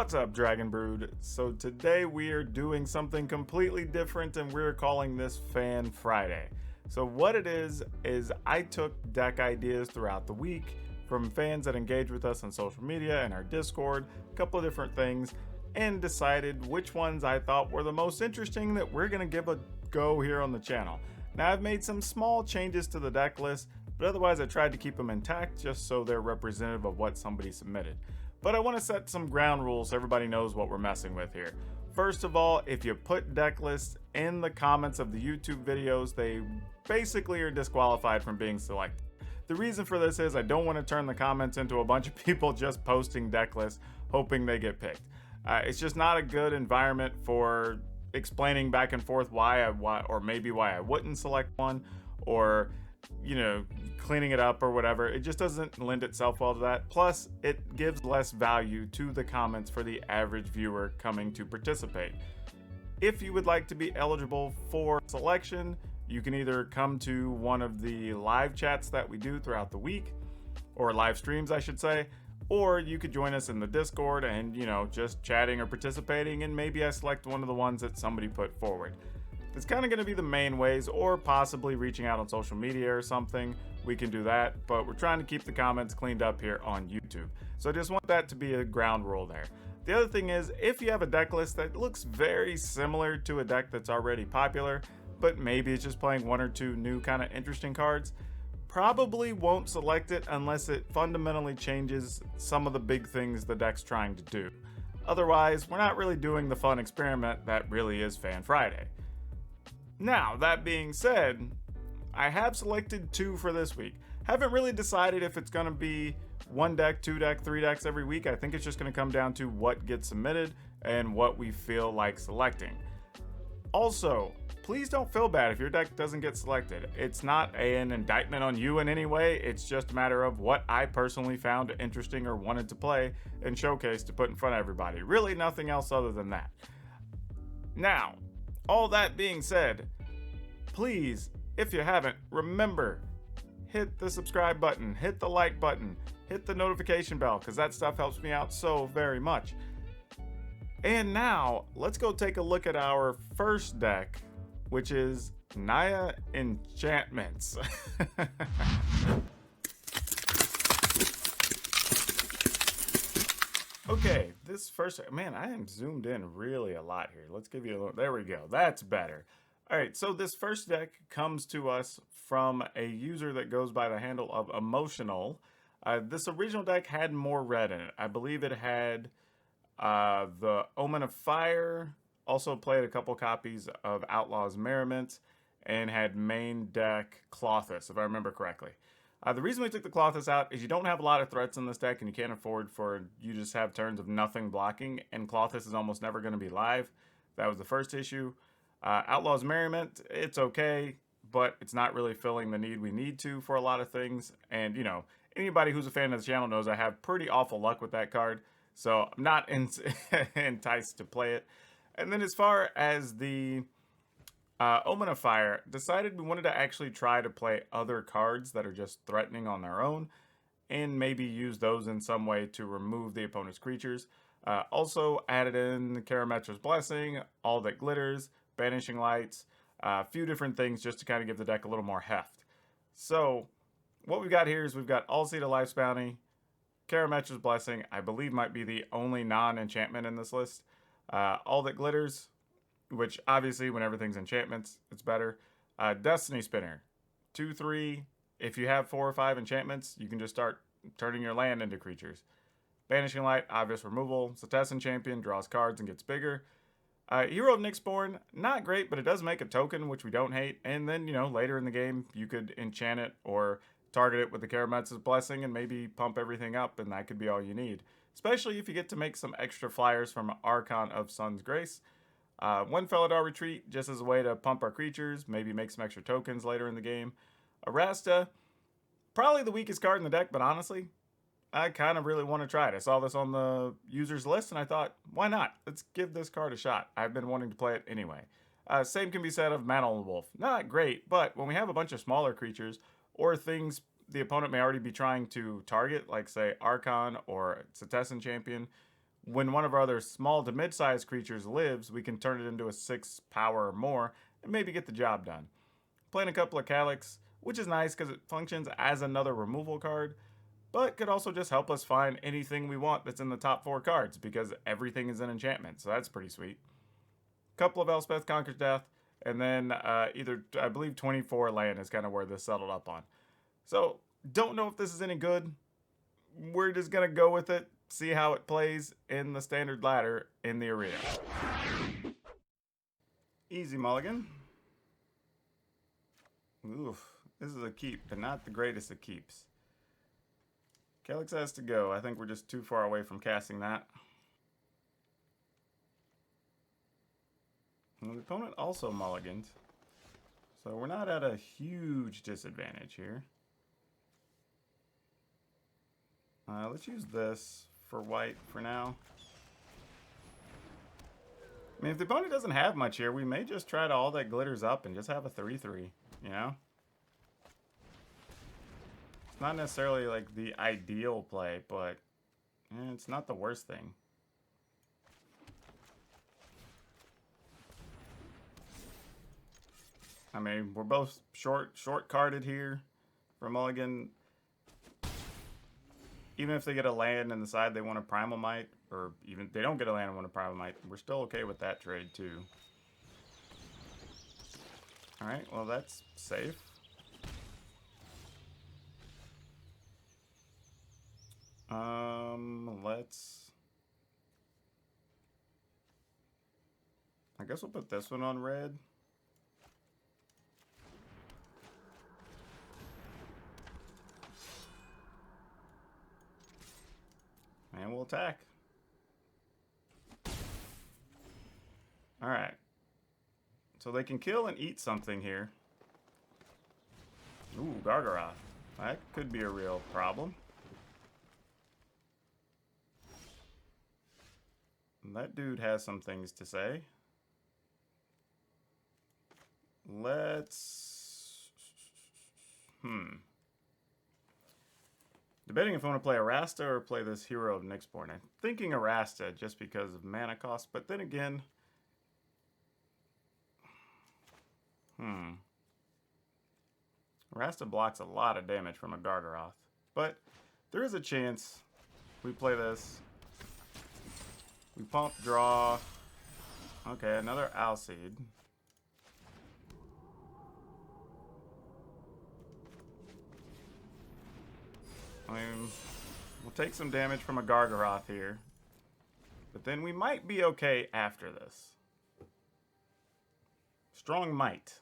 What's up, Dragon Brood? So today we are doing something completely different and we're calling this Fan Friday. So what it is I took deck ideas throughout the week from fans that engage with us on social media and our Discord, a couple of different things, and decided which ones I thought were the most interesting that we're going to give a go here on the channel. Now I've made some small changes to the deck list, but otherwise I tried to keep them intact just so they're representative of what somebody submitted. But I want to set some ground rules so everybody knows what we're messing with here. First of all, if you put deck lists in the comments of the YouTube videos, they basically are disqualified from being selected. The reason for this is I don't want to turn the comments into a bunch of people just posting deck lists hoping they get picked. It's just not a good environment for explaining back and forth why I wouldn't select one, or cleaning it up or whatever. It just doesn't lend itself well to that. Plus, it gives less value to the comments for the average viewer coming to participate. If you would like to be eligible for selection, you can either come to one of the live chats that we do throughout the week, or live streams, I should say, or you could join us in the Discord and, just chatting or participating, and maybe I select one of the ones that somebody put forward. It's kind of going to be the main ways, or possibly reaching out on social media or something. We can do that, but we're trying to keep the comments cleaned up here on YouTube. So I just want that to be a ground rule there. The other thing is, if you have a deck list that looks very similar to a deck that's already popular, but maybe it's just playing one or two new kind of interesting cards, probably won't select it unless it fundamentally changes some of the big things the deck's trying to do. Otherwise, we're not really doing the fun experiment that really is Fan Friday. Now, that being said, I have selected two for this week. Haven't really decided if it's going to be one deck, two deck, three decks every week. I think it's just going to come down to what gets submitted and what we feel like selecting. Also, please don't feel bad if your deck doesn't get selected. It's not an indictment on you in any way. It's just a matter of what I personally found interesting or wanted to play and showcase to put in front of everybody. Really nothing else other than that. Now, all that being said, please, if you haven't, remember, hit the subscribe button, hit the like button, hit the notification bell, because that stuff helps me out so very much. And now, let's go take a look at our first deck, which is Naya Enchantments. Okay, this first, man, I am zoomed in really a lot here. Let's give you a little, there we go, that's better. All right, so this first deck comes to us from a user that goes by the handle of Emotional. This original deck had more red in it. I believe it had the Omen of Fire, also played a couple copies of Outlaw's Merriment, and had main deck Clothis, if I remember correctly. The reason we took the Clothis out is you don't have a lot of threats in this deck, and you can't afford for you just have turns of nothing blocking, and Clothis is almost never going to be live. That was the first issue. Outlaw's Merriment, it's okay, but it's not really filling the need we need to for a lot of things. And, anybody who's a fan of the channel knows I have pretty awful luck with that card, so I'm not enticed to play it. And then as far as the Omen of Fire, decided we wanted to actually try to play other cards that are just threatening on their own, and maybe use those in some way to remove the opponent's creatures. Also added in Karametra's Blessing, All That Glitters, Banishing Lights, a few different things just to kind of give the deck a little more heft. So what we've got here is we've all Seed of Life's Bounty, Karametra's Blessing, I believe might be the only non-enchantment in this list, All That Glitters, which obviously when everything's enchantments, it's better. Destiny Spinner, 2/3. If you have 4 or 5 enchantments, you can just start turning your land into creatures. Banishing Light, obvious removal. Cetessan Champion, draws cards and gets bigger. Hero of Nyxborn, not great, but it does make a token, which we don't hate. And then, later in the game, you could enchant it or target it with the Karametra's Blessing and maybe pump everything up, and that could be all you need. Especially if you get to make some extra flyers from Archon of Sun's Grace. One Felidar Retreat, just as a way to pump our creatures, maybe make some extra tokens later in the game. Arasta, probably the weakest card in the deck, but honestly, I kind of really want to try it. I saw this on the users list, and I thought, why not? Let's give this card a shot. I've been wanting to play it anyway. Same can be said of Mantle Wolf. Not great, but when we have a bunch of smaller creatures, or things the opponent may already be trying to target, like, say, Archon or Cetessan Champion, when one of our other small to mid-sized creatures lives, we can turn it into a 6 power or more and maybe get the job done. Playing a couple of Calyx, which is nice because it functions as another removal card, but could also just help us find anything we want that's in the top 4 cards because everything is an enchantment, so that's pretty sweet. Couple of Elspeth Conquers Death, and then either, I believe 24 land is kind of where this settled up on. So, don't know if this is any good. We're just going to go with it, see how it plays in the standard ladder in the arena. Easy mulligan. Oof, this is a keep, but not the greatest of keeps. Calyx has to go. I think we're just too far away from casting that. And the opponent also mulliganed. So we're not at a huge disadvantage here. Let's use this for white for now. I mean, if the opponent doesn't have much here, we may just try to all that glitters up and just have a 3-3, you know? It's not necessarily like the ideal play, but it's not the worst thing. I mean, we're both short-carded here for mulligan. Even if they get a land and decide they want a Primal Might, or even if they don't get a land and want a Primal Might, we're still okay with that trade too. Alright, well that's safe. Let's... I guess we'll put this one on red. And we'll attack. Alright. So they can kill and eat something here. Ooh, Gargaroth. That could be a real problem. That dude has some things to say. Let's... Debating if I want to play Arasta or play this Hero of Nyxborn. I'm thinking Arasta just because of mana cost, but then again... Arasta blocks a lot of damage from a Gargaroth. But there is a chance we play this. We pump, draw. Okay, another Alseid. I mean, we'll take some damage from a Gargaroth here. But then we might be okay after this. Strong might.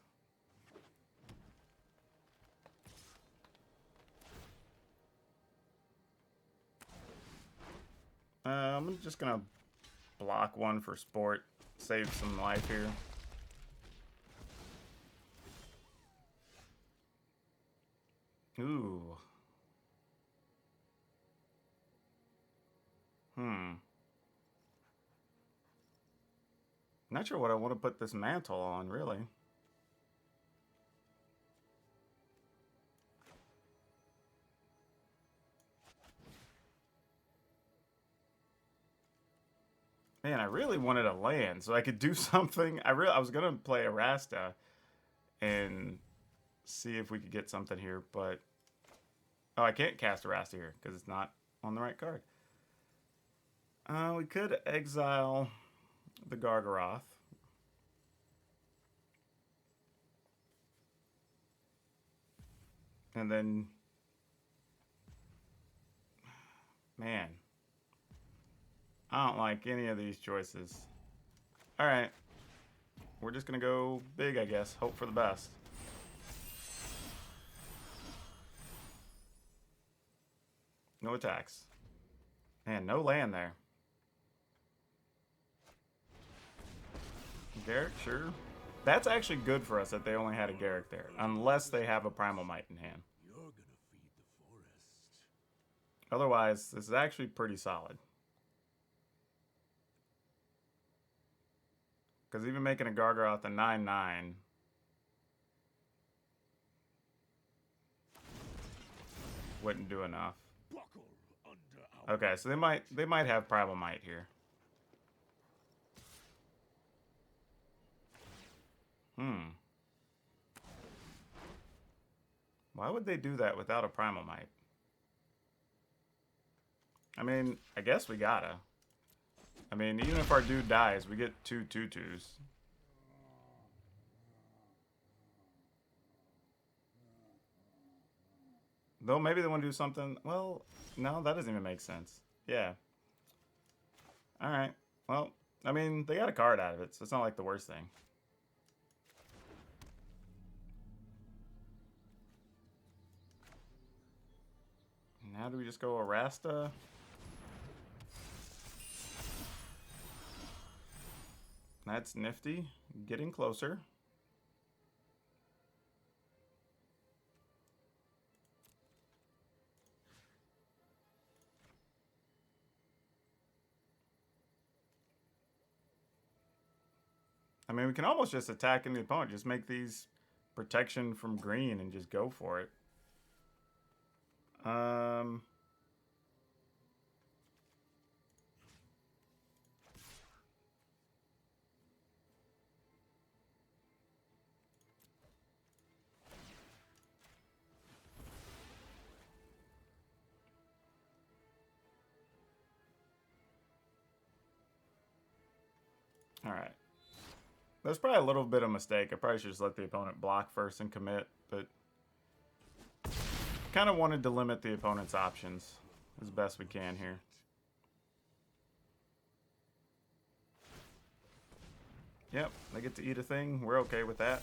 I'm just gonna block one for sport. Save some life here. Ooh. Not sure what I want to put this mantle on, really. Man, I really wanted a land so I could do something. I was gonna play Arasta and see if we could get something here, but oh, I can't cast Arasta here because it's not on the right card. We could exile the Gargaroth. And then, man, I don't like any of these choices. All right, we're just gonna go big, I guess. Hope for the best. No attacks. Man, no land there. Garrick, sure. That's actually good for us that they only had a Garrick there, unless they have a Primal Might in hand. You're gonna feed the forest. Otherwise, this is actually pretty solid. Because even making a Gargaroth a 9/9 wouldn't do enough. Okay, so they might have Primal Might here. Why would they do that without a Primal Might? I mean, I guess we gotta. I mean, even if our dude dies, we get 2/2/2s. Though maybe they want to do something. Well, no, that doesn't even make sense. Yeah. Alright. Well, I mean, they got a card out of it, so it's not like the worst thing. Now do we just go Arasta? That's nifty. Getting closer. I mean, we can almost just attack the opponent. Just make these protection from green and just go for it. Alright. That's probably a little bit of a mistake. I probably should just let the opponent block first and commit, but kind of wanted to limit the opponent's options as best we can here. Yep, they get to eat a thing. We're okay with that.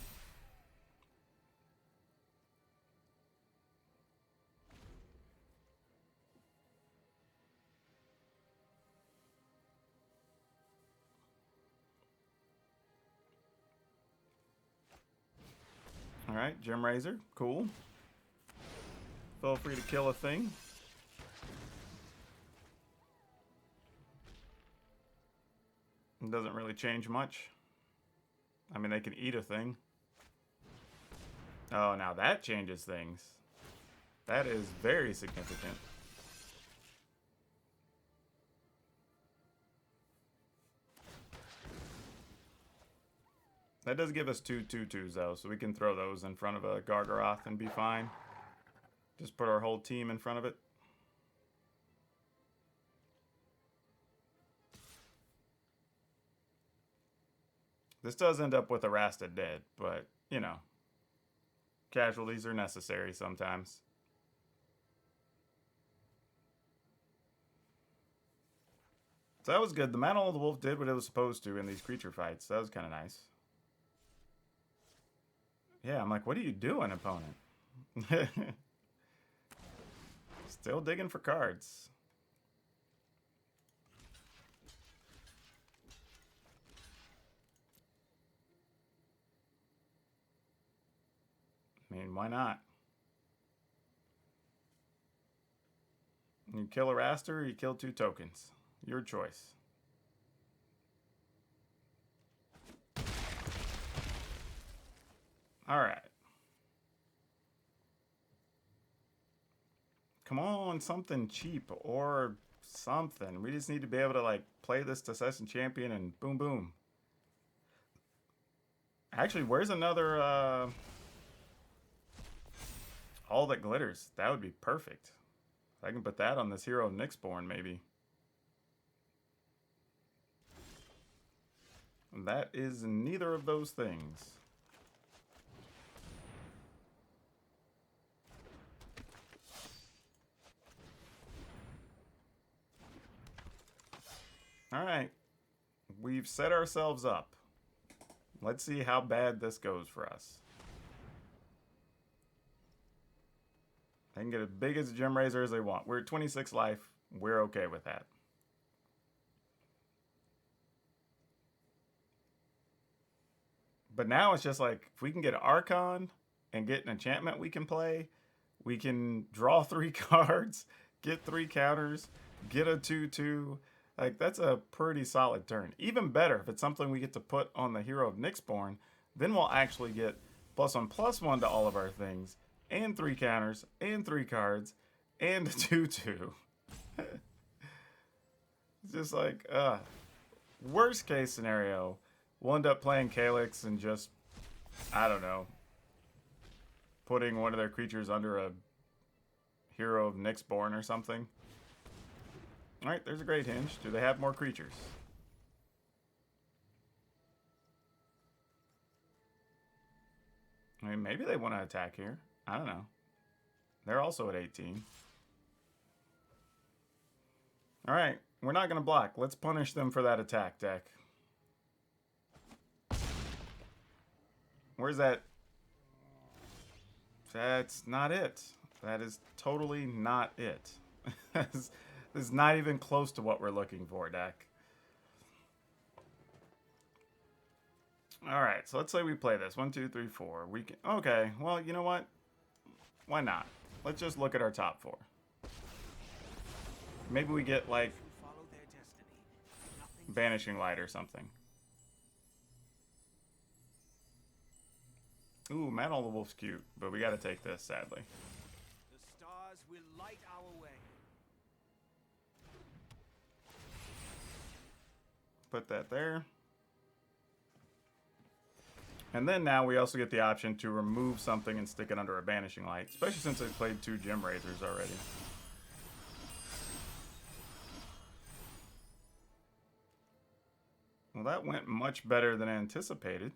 Alright, Gem Razor. Cool. Feel free to kill a thing. It doesn't really change much. I mean, they can eat a thing. Oh, now that changes things. That is very significant. That does give us 2/2/2s though, so we can throw those in front of a Gargaroth and be fine. Just put our whole team in front of it. This does end up with Arasta dead, but, you know, casualties are necessary sometimes. So that was good. The Mantle of the Wolf did what it was supposed to in these creature fights. That was kind of nice. Yeah, I'm like, what are you doing, opponent? Still digging for cards. I mean, why not? You kill a Raster or you kill 2 tokens. Your choice. Alright. Come on, something cheap or something. We just need to be able to, like, play this Decessant Champion and boom, boom. Actually, where's another, All That Glitters? That would be perfect. I can put that on this Hero of Nyxborn, maybe. That is neither of those things. Alright. We've set ourselves up. Let's see how bad this goes for us. They can get as big as a Gem Razor as they want. We're at 26 life. We're okay with that. But now it's just like, if we can get an Archon and get an enchantment we can play, we can draw 3 cards, get 3 counters, get a 2/2. Like, that's a pretty solid turn. Even better, if it's something we get to put on the Hero of Nyxborn, then we'll actually get +1/+1 to all of our things, and 3 counters, and 3 cards, and a 2/2. It's just like, worst case scenario, we'll end up playing Calyx and just I don't know, putting one of their creatures under a Hero of Nyxborn or something. Alright, there's a Great Hinge. Do they have more creatures? I mean, maybe they want to attack here. I don't know. They're also at 18. Alright, we're not going to block. Let's punish them for that attack deck. Where's that? That's not it. That is totally not it. This is not even close to what we're looking for, deck. Alright, so let's say we play this. 1, 2, 3, 4. We can. Okay, well, you know what? Why not? Let's just look at our top 4. Maybe we get, like, Banishing Light or something. Ooh, Man on the Wolf's cute, but we gotta take this, sadly. The stars will light our way. Put that there. And then now we also get the option to remove something and stick it under a Banishing Light, especially since I played 2 Gem Razors already. Well, that went much better than anticipated.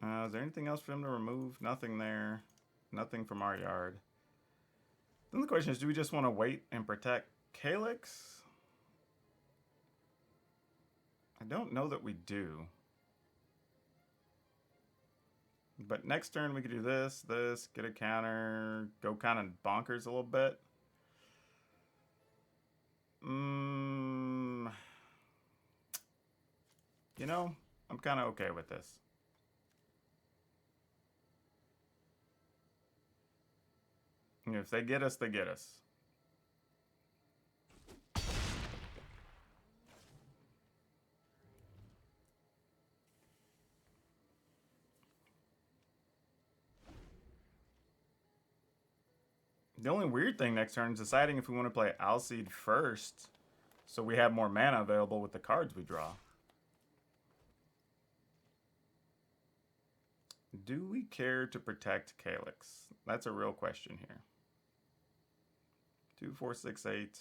Is there anything else for him to remove? Nothing there. Nothing from our yard. Then the question is, do we just want to wait and protect Calyx? I don't know that we do. But next turn we could do this, get a counter, go kind of bonkers a little bit. You know, I'm kind of okay with this. If they get us, they get us. The only weird thing next turn is deciding if we want to play Alseed first, so we have more mana available with the cards we draw. Do we care to protect Calyx? That's a real question here. 2, 4, 6, 8.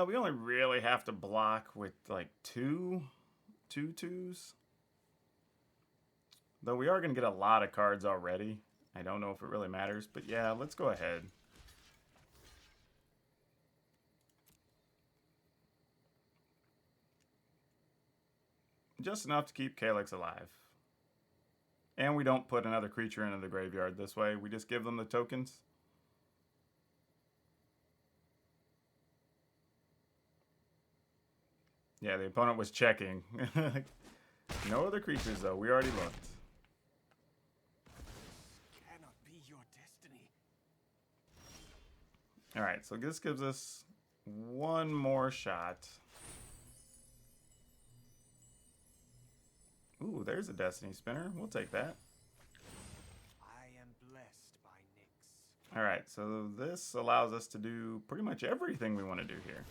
We only really have to block with like 2 2s. Though we are going to get a lot of cards already. I don't know if it really matters, but yeah, let's go ahead. Just enough to keep Calyx alive. And we don't put another creature into the graveyard this way. We just give them the tokens. Yeah, the opponent was checking. No other creatures, though. We already looked. Cannot be your destiny. Alright, so this gives us one more shot. Ooh, there's a Destiny Spinner. We'll take that. I am blessed by Nyx. Alright, so this allows us to do pretty much everything we want to do here.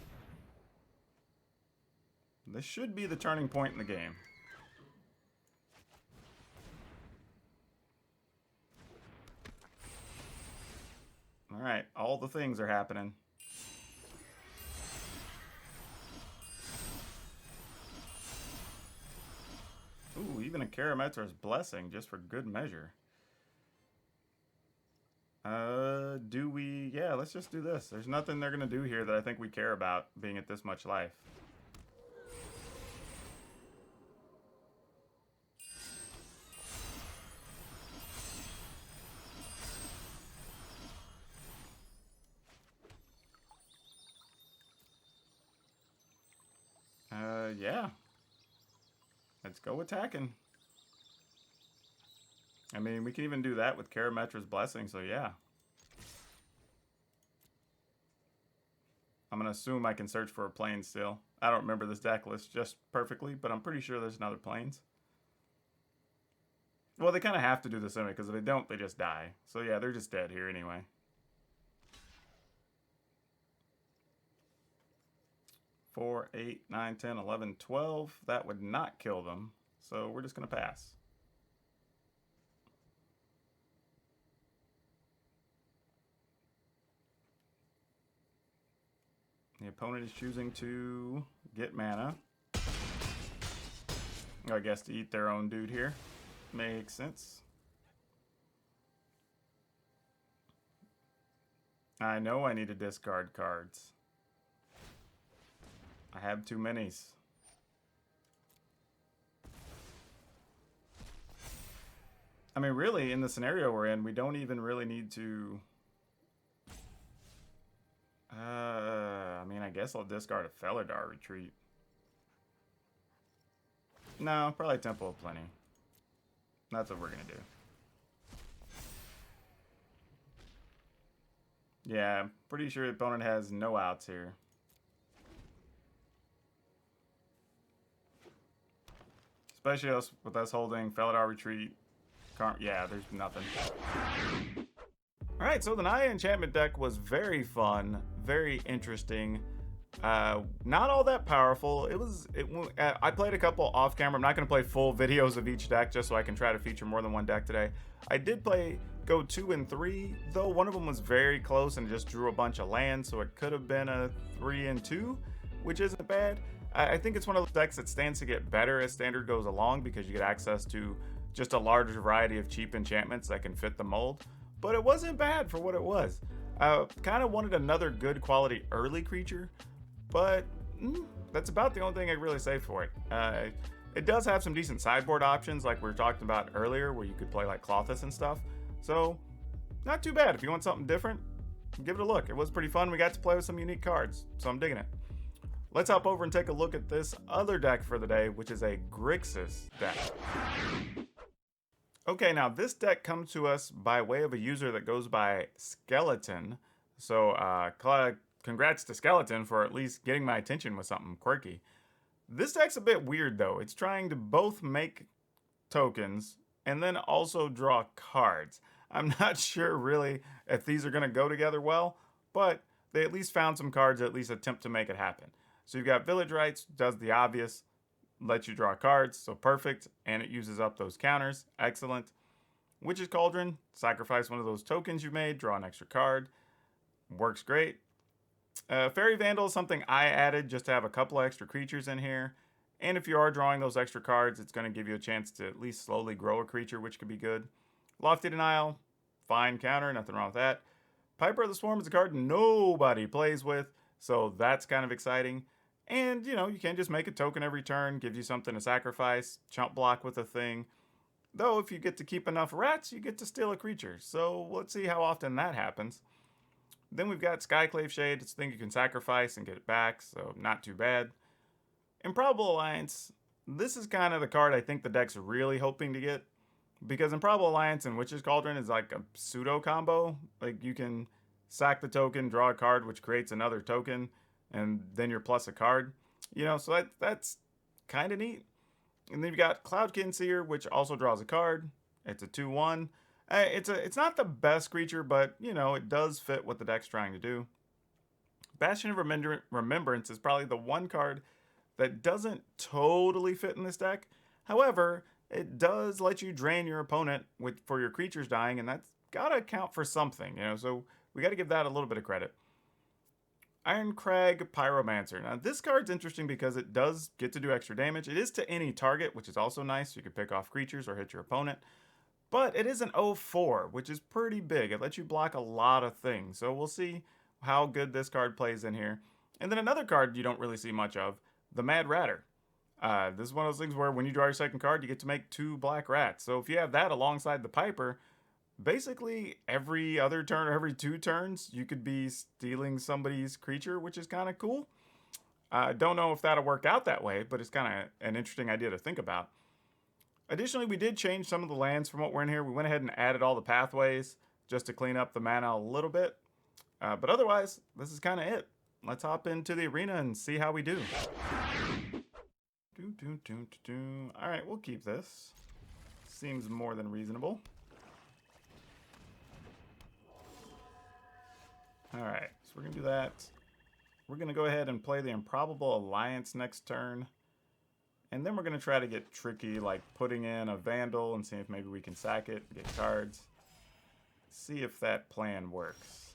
This should be the turning point in the game. Alright, all the things are happening. Ooh, even a Karametra's Blessing, just for good measure. Do we... Yeah, let's just do this. There's nothing they're going to do here that I think we care about, being at this much life. Yeah. Let's go attacking. I mean, we can even do that with Karametra's Blessing, so yeah. I'm going to assume I can search for a plane still. I don't remember this deck list just perfectly, but I'm pretty sure there's another planes. Well, they kind of have to do this anyway, because if they don't, they just die. So yeah, they're just dead here anyway. 4, 8, 9, 10, 11, 12. That would not kill them. So we're just going to pass. The opponent is choosing to get mana. I guess to eat their own dude here. Makes sense. I know I need to discard cards. I have too many. I mean, really, in the scenario we're in, we don't even really need to... I mean, I guess I'll discard a Felidar Retreat. No, probably Temple of Plenty. That's what we're going to do. Yeah, I'm pretty sure the opponent has no outs here. Especially with us holding Felidar Retreat. Yeah, there's nothing. Alright, so the Naya enchantment deck was very fun, very interesting. Not all that powerful. I played a couple off camera. I'm not going to play full videos of each deck just so I can try to feature more than one deck today. I did go 2 and 3, though one of them was very close and just drew a bunch of lands, so it could have been a 3 and 2, which isn't bad. I think it's one of those decks that stands to get better as Standard goes along because you get access to just a larger variety of cheap enchantments that can fit the mold. But it wasn't bad for what it was. Kind of wanted another good quality early creature, but that's about the only thing I really say for it. It does have some decent sideboard options like we were talking about earlier where you could play like Klothys and stuff. So not too bad. If you want something different, give it a look. It was pretty fun. We got to play with some unique cards, so I'm digging it. Let's hop over and take a look at this other deck for the day, which is a Grixis deck. Okay, now this deck comes to us by way of a user that goes by Skeleton. So congrats to Skeleton for at least getting my attention with something quirky. This deck's a bit weird though. It's trying to both make tokens and then also draw cards. I'm not sure really if these are going to go together well, but they at least found some cards that at least attempt to make it happen. So you've got Village Rites, does the obvious, lets you draw cards, so perfect, and it uses up those counters, excellent. Witch's Cauldron, sacrifice one of those tokens you made, draw an extra card, works great. Fairy Vandal is something I added just to have a couple of extra creatures in here, and if you are drawing those extra cards, it's going to give you a chance to at least slowly grow a creature, which could be good. Lofty Denial, fine counter, nothing wrong with that. Piper of the Swarm is a card nobody plays with, so that's kind of exciting. And, you know, you can just make a token every turn, gives you something to sacrifice, chump block with a thing. Though, if you get to keep enough rats, you get to steal a creature. So, let's see how often that happens. Then we've got Skyclave Shade. It's a thing you can sacrifice and get it back, so not too bad. Improbable Alliance. This is kind of the card I think the deck's really hoping to get. Because Improbable Alliance and Witch's Cauldron is like a pseudo combo. Like, you can sack the token, draw a card, which creates another token, and then you're plus a card. You know, so that's kind of neat. And then you've got Cloudkin Seer, which also draws a card. It's a 2/1. It's not the best creature, but, you know, it does fit what the deck's trying to do. Bastion of Remembrance is probably the one card that doesn't totally fit in this deck. However, it does let you drain your opponent for your creatures dying, and that's got to count for something, you know, so we got to give that a little bit of credit. Ironcrag Pyromancer. Now, this card's interesting because it does get to do extra damage. It is to any target, which is also nice. You can pick off creatures or hit your opponent. But it is an 0/4, which is pretty big. It lets you block a lot of things. So we'll see how good this card plays in here. And then another card you don't really see much of, the Mad Ratter. This is one of those things where when you draw your second card, you get to make 2 black rats. So if you have that alongside the Piper, basically every other turn or every 2 turns, you could be stealing somebody's creature, which is kind of cool. I don't know if that'll work out that way, but it's kind of an interesting idea to think about. Additionally, we did change some of the lands from what we're in here. We went ahead and added all the pathways just to clean up the mana a little bit. But otherwise, this is kind of it. Let's hop into the arena and see how we do. All right, we'll keep this. Seems more than reasonable. All right, so we're going to do that. we're going to go ahead and play the Improbable Alliance next turn. And then we're going to try to get tricky, like putting in a Vandal and see if maybe we can sack it, get cards. See if that plan works.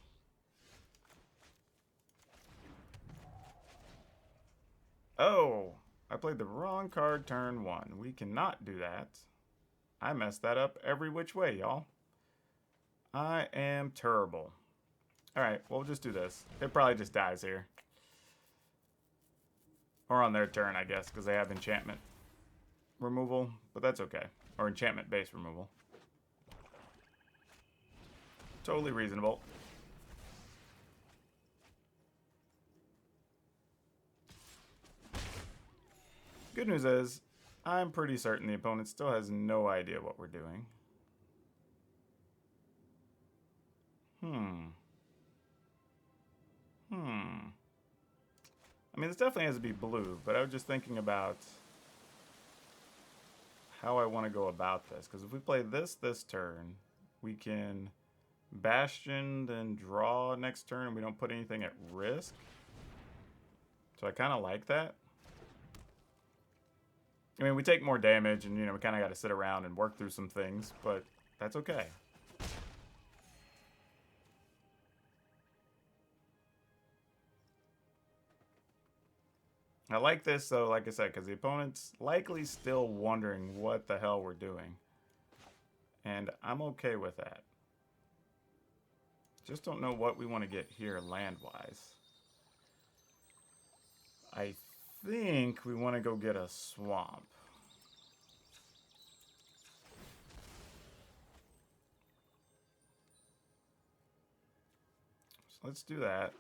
Oh, I played the wrong card turn 1. We cannot do that. I messed that up every which way, y'all. I am terrible. Alright, well, we'll just do this. It probably just dies here. Or on their turn, I guess, because they have enchantment removal. But that's okay. Or enchantment base removal. Totally reasonable. Good news is, I'm pretty certain the opponent still has no idea what we're doing. I mean, this definitely has to be blue, but I was just thinking about how I want to go about this. Because if we play this turn, we can Bastion, then draw next turn, and we don't put anything at risk. So I kind of like that. I mean, we take more damage, and, you know, we kind of got to sit around and work through some things, but that's okay. I like this, though, like I said, because the opponent's likely still wondering what the hell we're doing. And I'm okay with that. Just don't know what we want to get here land-wise. I think we want to go get a swamp. So let's do that.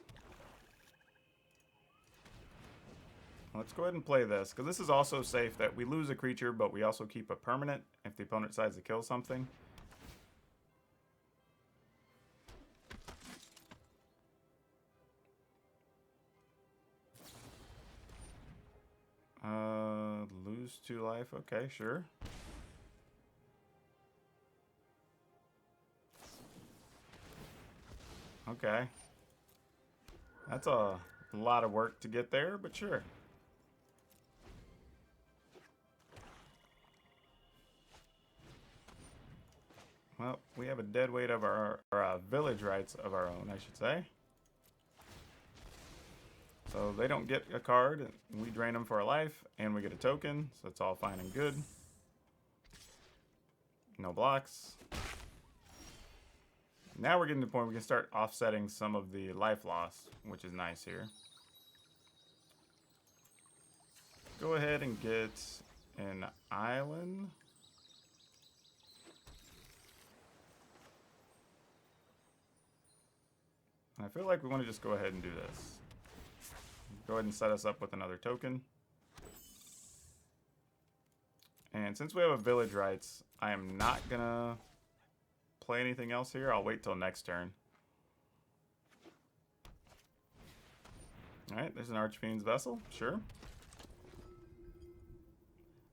Let's go ahead and play this, because this is also safe that we lose a creature, but we also keep a permanent if the opponent decides to kill something. Lose 2 life. Okay, sure. Okay. That's a lot of work to get there, but sure. Well, we have a dead weight of our village rights of our own, I should say. So they don't get a card, we drain them for a life, and we get a token, so it's all fine and good. No blocks. Now we're getting to the point we can start offsetting some of the life loss, which is nice here. Go ahead and get an island. I feel like we want to just go ahead and do this. Go ahead and set us up with another token. And since we have a village rights, I am not gonna play anything else here. I'll wait till next turn. Alright, there's an Archfiend's Vessel, sure.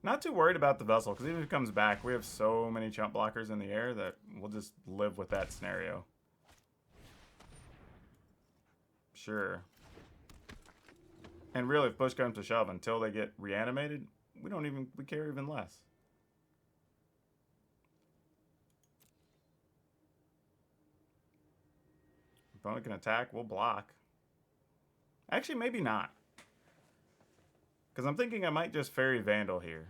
Not too worried about the Vessel, because even if it comes back, we have so many chump blockers in the air that we'll just live with that scenario. Sure. And really, if push comes to shove, until they get reanimated, we care even less. Opponent can attack, we'll block. Actually, maybe not. Because I'm thinking I might just Fairy Vandal here.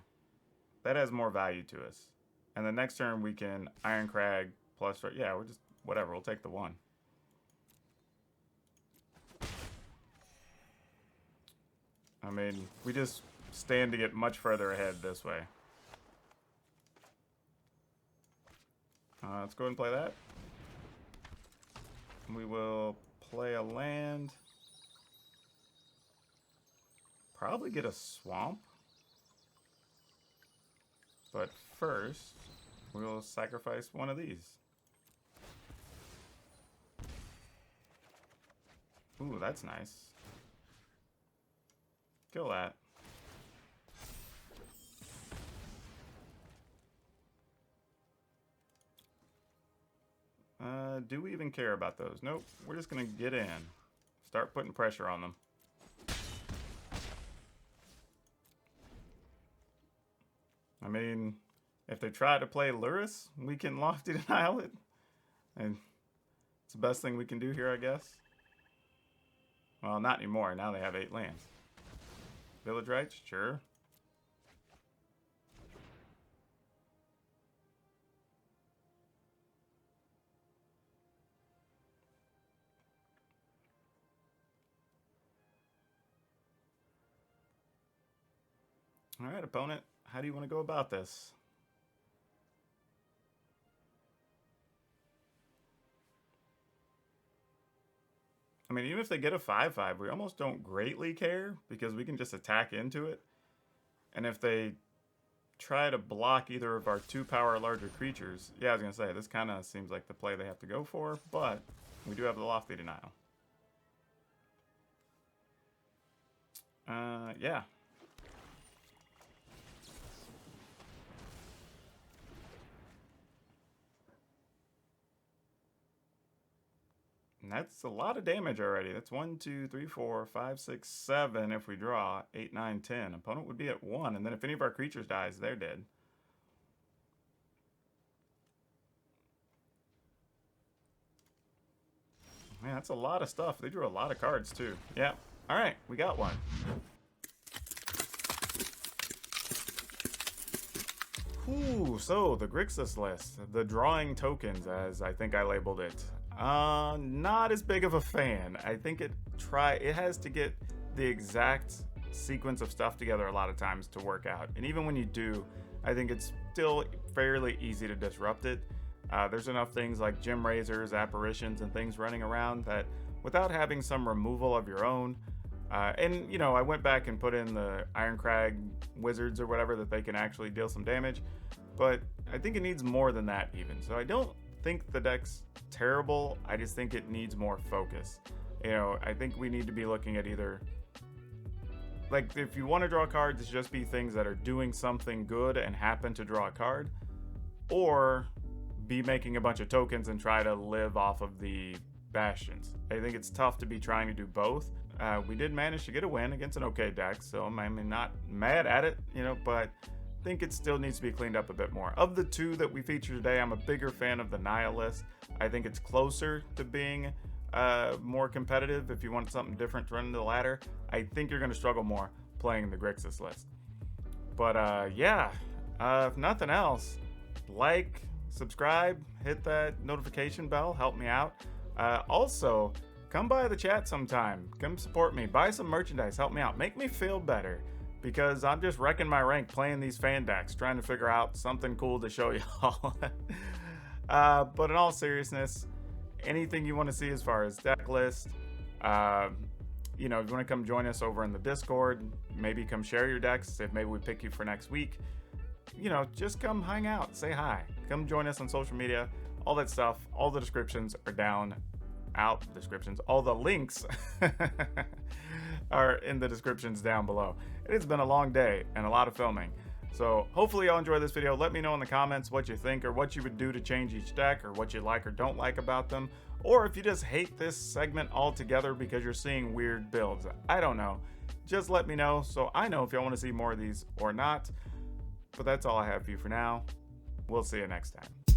That has more value to us. And the next turn we can Iron Crag plus... Yeah, we're just... Whatever, we'll take the 1. I mean, we just stand to get much further ahead this way. Let's go ahead and play that. We will play a land. Probably get a swamp. But first, we'll sacrifice one of these. Ooh, that's nice. Kill that. Do we even care about those? Nope. We're just going to get in. Start putting pressure on them. mean, if they try to play Luris, we can Lofty Denial it. And it's the best thing we can do here, I guess. Well, not anymore. Now they have 8 lands. Village Rights? Sure. All right, opponent. How do you want to go about this? I mean, even if they get a 5/5, we almost don't greatly care because we can just attack into it. And if they try to block either of our 2 power larger creatures, yeah, I was going to say, this kind of seems like the play they have to go for, but we do have the Lofty Denial. Yeah. And that's a lot of damage already. That's 1, 2, 3, 4, 5, 6, 7 if we draw. 8, 9, 10. Opponent would be at 1, and then if any of our creatures dies, they're dead. Man, that's a lot of stuff. They drew a lot of cards, too. Yeah. All right, we got one. Ooh, so the Grixis list. The drawing tokens, as I think I labeled it. Not as big of a fan. I think it has to get the exact sequence of stuff together a lot of times to work out. And even when you do, I think it's still fairly easy to disrupt it. There's enough things like Gem Razors, Apparitions, and things running around that without having some removal of your own, and, you know, I went back and put in the Iron Crag Wizards or whatever that they can actually deal some damage, but I think it needs more than that even. So I don't think the deck's terrible. I just think it needs more focus. You know, I think we need to be looking at either, like, if you want to draw cards, it's just be things that are doing something good and happen to draw a card, or be making a bunch of tokens and try to live off of the bastions. I think it's tough to be trying to do both. We did manage to get a win against an okay deck, so I'm not mad at it, you know, but I think it still needs to be cleaned up a bit more. Of the 2 that we feature today, I'm a bigger fan of the Naya list. I think it's closer to being more competitive. If you want something different to run into the ladder, I think you're going to struggle more playing the Grixis list. But yeah, if nothing else, like, subscribe, hit that notification bell, help me out. Also, come by the chat sometime. Come support me. Buy some merchandise. Help me out. Make me feel better. Because I'm just wrecking my rank playing these fan decks, trying to figure out something cool to show y'all. But in all seriousness, anything you want to see as far as deck list, you know, if you want to come join us over in the Discord, maybe come share your decks, if maybe we pick you for next week, you know, just come hang out, say hi. Come join us on social media, all that stuff. All the descriptions are all the links are in the descriptions down below. It has been a long day and a lot of filming, so hopefully y'all enjoy this video. Let me know in the comments what you think, or what you would do to change each deck, or what you like or don't like about them, or if you just hate this segment altogether because you're seeing weird builds. I don't know. Just let me know so I know if y'all want to see more of these or not. But that's all I have for you for now. We'll see you next time.